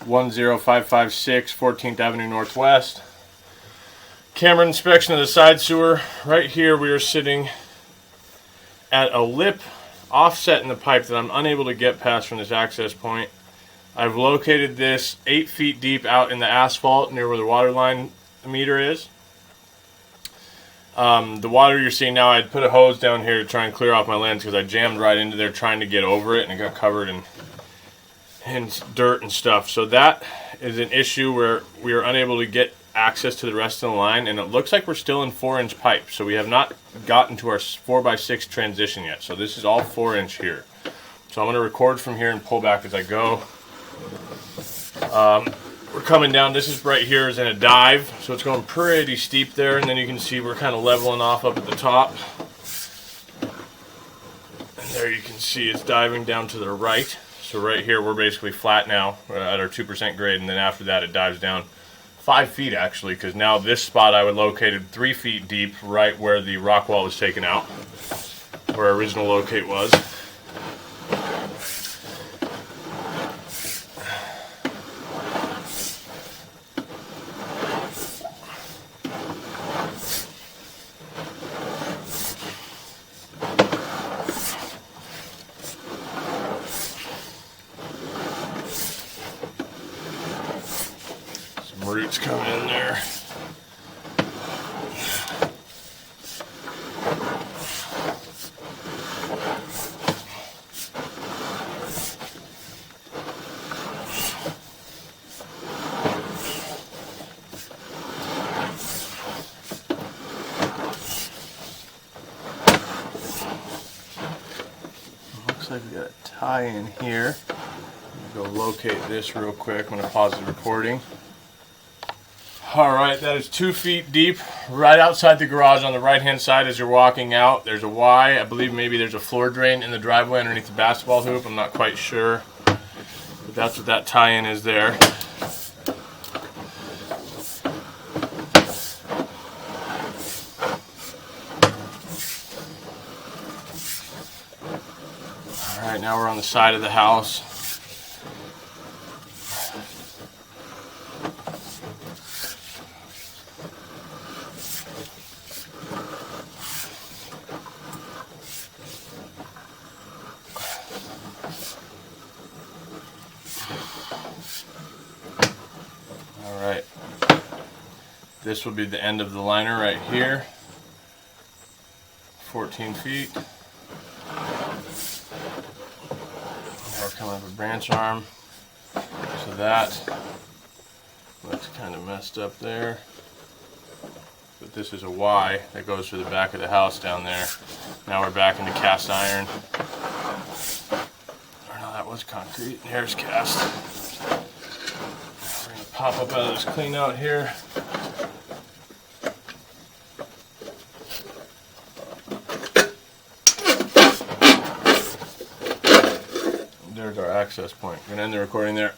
10556 14th Avenue Northwest. Camera inspection of the side sewer. Right here we are sitting at a lip offset in the pipe that I'm unable to get past from this access point. I've located this 8 feet deep out in the asphalt near where the water line meter is. The water you're seeing now, I'd put a hose down here to try and clear off my lens because I jammed right into there trying to get over it and it got covered in dirt and stuff. So that is an issue where we are unable to get access to the rest of the line, and it looks like we're still in 4-inch pipe. So we have not gotten to our 4x6 transition yet. So this is all 4-inch here. So I'm going to record from here and pull back as I go. We're coming down. This is right here is in a dive, so it's going pretty steep there, and then you can see we're kind of leveling off up at the top. And there you can see it's diving down to the right. So right here we're basically flat now at our 2% grade, and then after that it dives down 5 feet actually, because now this spot I would located 3 feet deep right where the rock wall was taken out, where our original locate was. Roots coming in there. Looks like we got a tie in here. Go locate this real quick. I'm going to pause the recording. Alright, that is 2 feet deep, right outside the garage on the right hand side as you're walking out. There's a Y, I believe maybe there's a floor drain in the driveway underneath the basketball hoop, I'm not quite sure. But that's what that tie-in is there. Alright, now we're on the side of the house. Alright, this will be the end of the liner right here, 14 feet. Now we're coming up a branch arm, so that's kind of messed up there. But this is a Y that goes to the back of the house down there. Now we're back into cast iron. Or no, that was concrete. Here's cast. We're going to pop up out of this clean out here. There's our access point. I'm going to end the recording there.